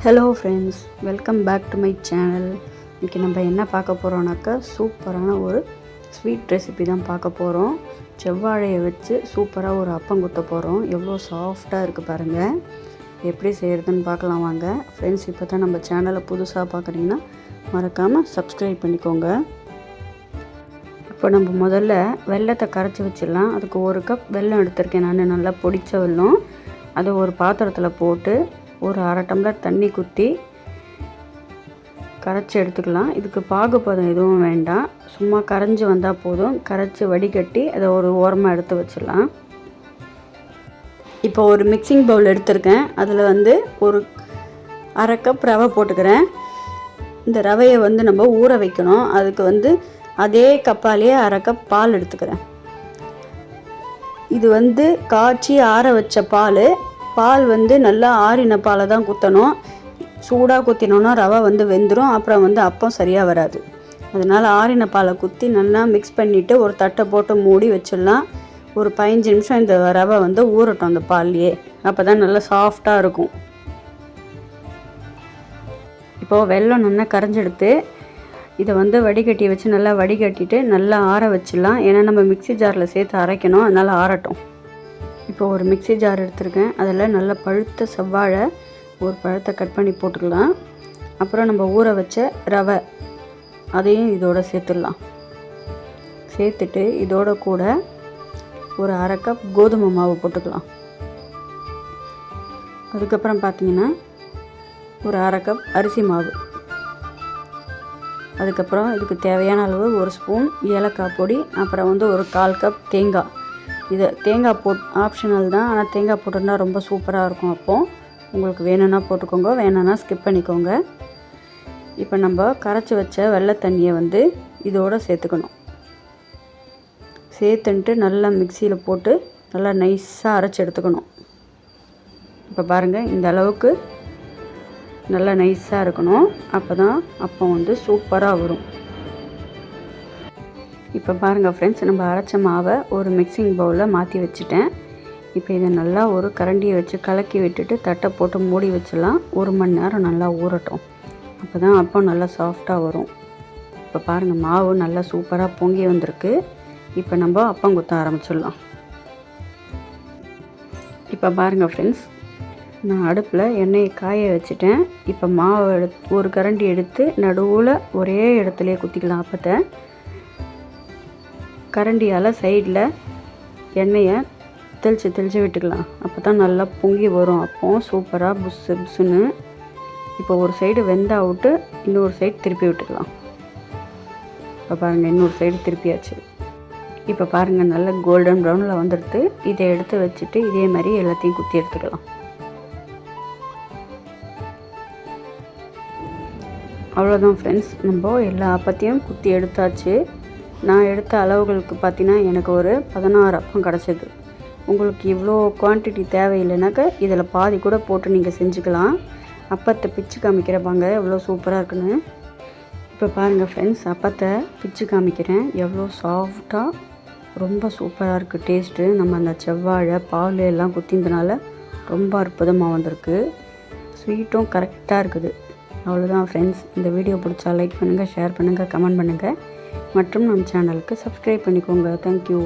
Hello friends, welcome back to my channel. இன்றைக்கி நம்ம என்ன பார்க்க போகிறோம்னாக்கா சூப்பரான ஒரு ஸ்வீட் ரெசிபி தான் பார்க்க போகிறோம். செவ்வாழையை வச்சு சூப்பராக ஒரு அப்பம் குத்த போகிறோம். எவ்வளோ சாஃப்டாக இருக்குது பாருங்கள். எப்படி செய்கிறதுன்னு பார்க்கலாம் வாங்க. ஃப்ரெண்ட்ஸ், இப்போ தான் நம்ம சேனலை புதுசாக பார்க்குறீங்கன்னா மறக்காமல் சப்ஸ்கிரைப் பண்ணிக்கோங்க. இப்போ நம்ம முதல்ல வெல்லத்தை கரைச்சி வச்சிடலாம். அதுக்கு 1 கப் வெல்லம் எடுத்திருக்கேன் நான், நல்லா பொடிச்ச வெல்லம். அதை ஒரு பாத்திரத்தில் போட்டு ஒரு 1/2 டம்ளர் தண்ணி ஊற்றி கரைச்சி எடுத்துக்கலாம். இதுக்கு பாகுபதம் எதுவும் வேண்டாம், சும்மா கரைஞ்சி வந்தால் போதும். கரைச்சி வடிகட்டி அதை ஒரு ஓரமாக எடுத்து வச்சிடலாம். இப்போ ஒரு மிக்சிங் பவுல் எடுத்திருக்கேன். அதில் ஒரு 1/2 கப் ரவை போட்டுக்கிறேன். இந்த ரவையை நம்ம ஊற வைக்கணும். அதுக்கு அதே கப்பாலேயே 1/2 கப் பால் எடுத்துக்கிறேன். இது காய்ச்சி ஆற வச்ச பால் நல்லா ஆறின பாலை தான் குத்தணும். சூடாக குத்தினோன்னா ரவை வெந்துடும். அப்புறம் அப்பம் சரியாக வராது. அதனால் ஆறின பாலை குத்தி நல்லா மிக்ஸ் பண்ணிவிட்டு ஒரு தட்டை போட்டு மூடி வச்சிடலாம். ஒரு 15 நிமிஷம் இந்த ரவை ஊறட்டும் அந்த பால்லையே. அப்போ தான் நல்லா சாஃப்டாக இருக்கும். இப்போது வெல்லம் நல்லா கரைஞ்செடுத்து இதை வடிகட்டி வச்சு நல்லா வடிகட்டிட்டு நல்லா ஆற வச்சிடலாம். ஏன்னா நம்ம மிக்சி ஜாரில் சேர்த்து அரைக்கணும், அதனால் ஆறட்டும். இப்போ ஒரு மிக்சி ஜார் எடுத்துருக்கேன். அதில் நல்ல பழுத்த செவ்வாழை ஒரு பழத்தை கட் பண்ணி போட்டுக்கலாம். அப்புறம் நம்ம ஊற வச்ச ரவை அதையும் இதோட சேர்த்துடலாம். சேர்த்துட்டு இதோட கூட ஒரு 1/2 கப் கோதுமை மாவு போட்டுக்கலாம். அதுக்கப்புறம் பார்த்திங்கன்னா ஒரு 1/2 கப் அரிசி மாவு. அதுக்கப்புறம் இதுக்கு தேவையான அளவு 1 ஸ்பூன் ஏலக்காய் பொடி. அப்புறம் ஒரு 1/4 கப் தேங்காய். தேங்காய் ஆப்ஷனல் தான், ஆனால் தேங்காய் போட்டுருந்தா ரொம்ப சூப்பராக இருக்கும். அப்போது உங்களுக்கு வேணும்னா போட்டுக்கோங்க, வேணும்னா ஸ்கிப் பண்ணிக்கோங்க. இப்போ நம்ம கரைச்சி வச்ச வெள்ளை தண்ணியை இதோடு சேர்த்துக்கணும். சேர்த்துன்ட்டு நல்லா மிக்சியில் போட்டு நல்லா நைஸாக அரைச்சி எடுத்துக்கணும். இப்போ பாருங்கள், இந்த அளவுக்கு நல்லா நைஸாக இருக்கணும். அப்போ தான் அப்போ சூப்பராக வரும். இப்போ பாருங்கள் ஃப்ரெண்ட்ஸ், நம்ம அரைச்ச மாவை ஒரு மிக்சிங் பவுலில் மாற்றி வச்சுட்டேன். இப்போ இதை நல்லா ஒரு கரண்டியை வச்சு கலக்கி விட்டுட்டு தட்டை போட்டு மூடி வச்சிடலாம். 1 மணி நேரம் நல்லா ஊறட்டும். அப்போ தான் அப்பம் நல்லா சாஃப்டாக வரும். இப்போ பாருங்கள், மாவு நல்லா சூப்பராக பொங்கி வந்திருக்கு. இப்போ நம்ம அப்பம் குத்த ஆரம்பிச்சிடலாம். இப்போ பாருங்கள் ஃப்ரெண்ட்ஸ், நான் அடுப்பில் எண்ணெயை காய வச்சுட்டேன். இப்போ மாவு ஒரு கரண்டி எடுத்து நடுவில் ஒரே இடத்துலையே குத்திக்கலாம். அப்பத்தை கரண்டியால் சைடில் எண்ணெயை தெளித்து விட்டுக்கலாம். அப்போ தான் நல்லா பொங்கி வரும். அப்போ சூப்பராக புஸ்ஸுன்னு. இப்போ ஒரு சைடு வெந்தா விட்டு இன்னொரு சைடு திருப்பி விட்டுக்கலாம். இப்போ பாருங்கள், இன்னொரு சைடு திருப்பியாச்சு. இப்போ பாருங்கள், நல்லா கோல்டன் ப்ரௌனில் வந்துடுது. இதை எடுத்து வச்சுட்டு இதே மாதிரி எல்லாத்தையும் குத்தி எடுத்துக்கலாம். அவ்வளோதான் ஃப்ரெண்ட்ஸ், நம்ம எல்லா அப்பத்தையும் குத்தி எடுத்தாச்சு. நான் எடுத்த அளவுகளுக்கு பார்த்தீங்கன்னா எனக்கு ஒரு 16 அப்பம் கிடச்சிது. உங்களுக்கு இவ்வளோ குவான்டிட்டி தேவையில்லைனாக்கா இதில் பாதி கூட போட்டு நீங்கள் செஞ்சுக்கலாம். அப்பத்தை பிச்சு காமிக்கிறப்பாங்க எவ்வளோ சூப்பராக இருக்குன்னு. இப்போ பாருங்கள் ஃப்ரெண்ட்ஸ், அப்பத்தை பிச்சு காமிக்கிறேன். எவ்வளோ சாஃப்டாக ரொம்ப சூப்பராக இருக்குது டேஸ்ட்டு. நம்ம அந்த செவ்வாழை பால் எல்லாம் குத்தினதுனால ரொம்ப அற்புதமாக வந்திருக்கு. ஸ்வீட்டும் கரெக்டாக இருக்குது. அவ்வளோதான் ஃப்ரெண்ட்ஸ், இந்த வீடியோ பிடிச்சா லைக் பண்ணுங்கள், ஷேர் பண்ணுங்கள், கமெண்ட் பண்ணுங்கள் மற்றும் நம்ம சேனலுக்கு சப்ஸ்கிரைப் பண்ணிக்கோங்க. தேங்க்யூ.